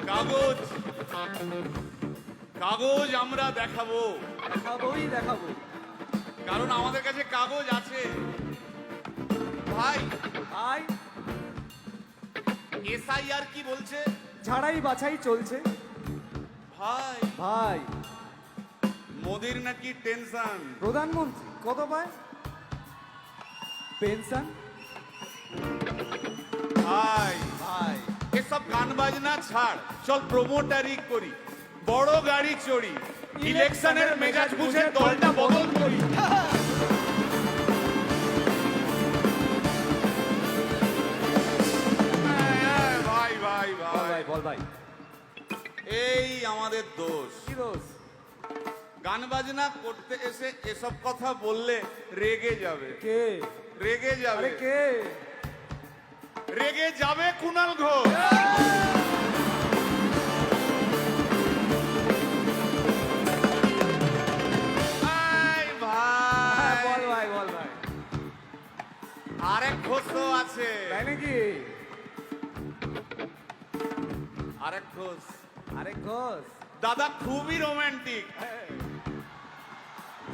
কাগজ কাগজ আমরা দেখাবো, দেখাবো। কারণ আমাদের কাছে কাগজ আছে। ভাই ভাই, এসআইআর কি বলছে? ঝাড়াই বাছাই চলছে। ভাই ভাই, মোদির নাকি টেনশন। প্রধানমন্ত্রী কত পায় পেনশন? ভাই ভাই, এসব গান বাজনা ছাড়, চল প্রমোটারি করি, বড় গাড়ি চড়ি, ইলেকশনের মেজাজ বুঝে দলটা বদল করি। ভাই ভাই বল ভাই ভাই, বল ভাই। এই আমাদের দোষ। কি দোষ? গান বাজনা করতে এসে এসব কথা বললে রেগে যাবে, কে? রেগে যাবে, আরে কে? রেগে যাবে কুণাল ঘোষ। ভাই হ্যাঁ, ভাই বল ভাই, বল ভাই। আরেক ঘোষও আছে, তাই নাকি? আরেক ঘোষ। আরে ঘোষ। দাদা খুবই রোমান্টিক,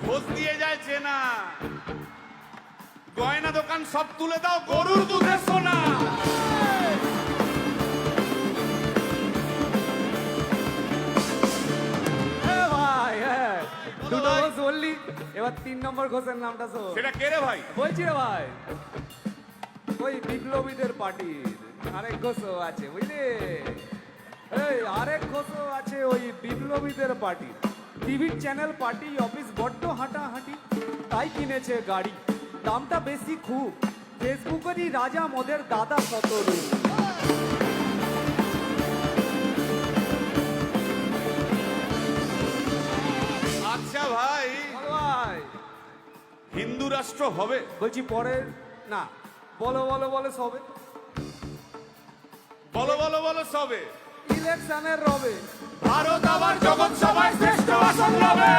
ঘোষ দিয়ে যায় চেনা, গয়না দোকান সব তুলে দাও, গরুর দুধের সোনা। হ্যাঁ ভাই, হ্যাঁ। বলো দুটো ভাই। ঘোষ বললি, এবার 3 নম্বর ঘোষের নামটা শোন। সেটা কে রে ভাই? বলছি রে ভাই, ওই বিপ্লবীদের পার্টির আরেক ঘোষও আছে, বুঝলি? এই আরেক ঘোষও আছে ওই বিপ্লবীদের পার্টির। টিভির চ্যানেল, পার্টি অফিস বড্ড হাঁটাহাঁটি, তাই কিনেছে গাড়ি, দামটা বেশি খুব, ফেসবুকেরই রাজা মদের দাদা শতরূপ। আচ্ছা ভাই, বল ভাই। হিন্দু রাষ্ট্র হবে? বলছি পরের না, বলো বলো বলো সবে, বলো বলো বলো সবে। ইলেকশনের রবে, ভারত আবার জগৎ সভায় শ্রেষ্ঠ আসন লবে।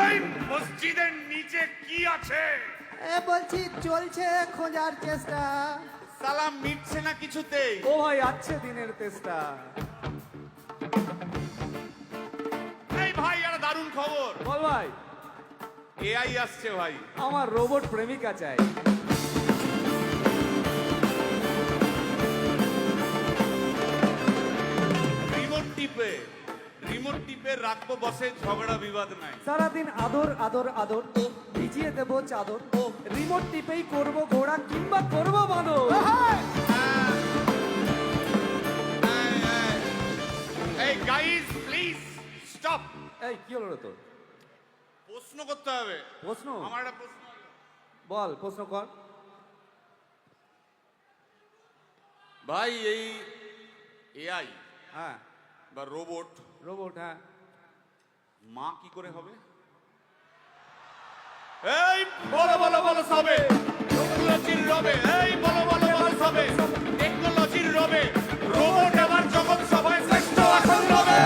এই মসজিদের নিচে কি আছে? বলছি চলছে খোঁজার চেষ্টা। সালাম মিটছে না কিছুতেই। ও ভাই, আছে দিনের তেষ্টা। এই ভাই, একটা দারুণ খবর, বল ভাই। এআই আসছে ভাই। আমার রোবট প্রেমিকা চাই। রিমোট টিপে রাখবো বসে, ঝগড়া বিবাদ নাই। সারাদিন আদর আদর আদর, ভিজিয়ে দেবো চাদর, রিমোট টিপেই করবো ঘোড়া কিংবা করবো বাঁদর। এই গাইস প্লিজ স্টপ। এই কি হলো রে তোর? প্রশ্ন করতে হবে। প্রশ্ন? আমার একটা প্রশ্ন আছে। বল, প্রশ্ন কর। ভাই এই এআই হ্যাঁ, বা রোবট, রোবট, হ্যাঁ। মা কি করে হবে? এই বলো বলো বলো সবে, টেকনোলজির রবে। এই বলো বলো বলো সবে, টেকনোলজির রবে, রোবট এবার জগৎ সভায় শ্রেষ্ঠ আসন লবে।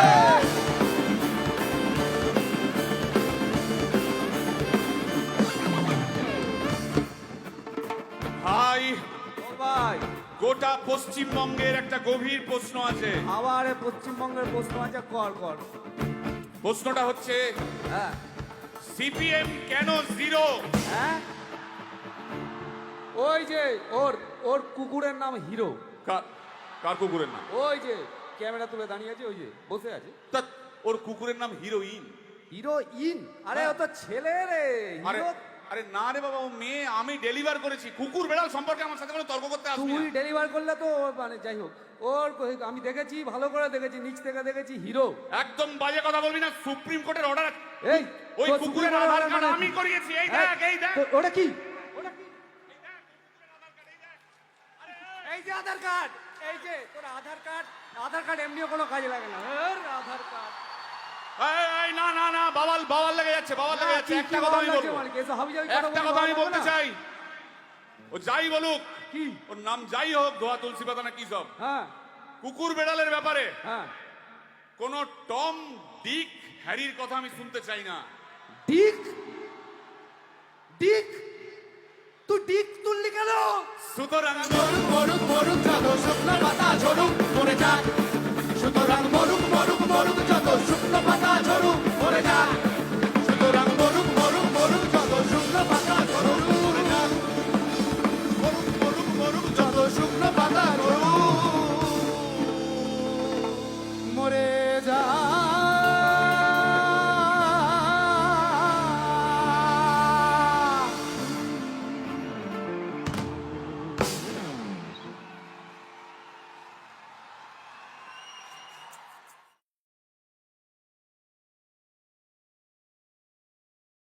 ভাই, বল ভাই। গোটা পশ্চিমবঙ্গের একটা গভীর প্রশ্ন আছে। আবার এ পশ্চিমবঙ্গের প্রশ্ন আছে, কর কর। প্রশ্নটা হচ্ছে, হ্যাঁ, সিপিএম কেন জিরো? হ্যাঁ। ওই যে ওর ওর কুকুরের নাম হিরো। কার কুকুরের নাম? ওই যে ক্যামেরা তুলে দাঁড়িয়ে আছে, ওই যে বসে আছে। তা ওর কুকুরের নাম হিরোইন। হিরোইন? আরে ও তো ছেলে রে। আরে হিরো আরে না রে বাবা, ও মেয়ে। আমি ডেলিভার করেছি। কুকুর বেড়াল সম্পর্কে আমার সাথে কোনো তর্ক করতে আসবি তুই না। ডেলিভার করলে তো মানে যাই হোক, ওর আমি দেখেছি, ভালো করে দেখেছি, নিচ থেকে দেখেছি, হিরো। একদম বাজে কথা বলবি না। সুপ্রিম কোর্টের অর্ডার। এই ওই তোর কুকুরের সুপ্রিম আধার কোর্টের কার্ড মানে- আমি করিয়েছি। এই হ্যাঁ, দেখ, এই দেখ। ওটা কি? ওটা কি? এই দেখ, কুকুরের আধার কার্ড, এই দেখ। আরে এই যে আধার কার্ড, এই যে তোর আধার কার্ড। আধার কার্ড এমনিও কোনো কাজে লাগে না। আধার কার্ড। এই না না না, বাবাল বাবাল লেগে যাচ্ছে, বাবাল লেগে যাচ্ছে। একটা কথা আমি বলবো, একটা কথা আমি বলতে চাই। ও যাই বলুক, কি? ওর নাম যাই হোক, ধোয়া তুলসী পাতা না কি সব, হ্যাঁ, কুকুর বেড়ালের ব্যাপারে হ্যাঁ। কোন টম ডিক হ্যারির কথা আমি শুনতে চাই না। ডিক ডিক তুই ডিক তুললি কেন? সুতরাং মরুক মরুক মরুক যত শুকনো পাতা ঝরুক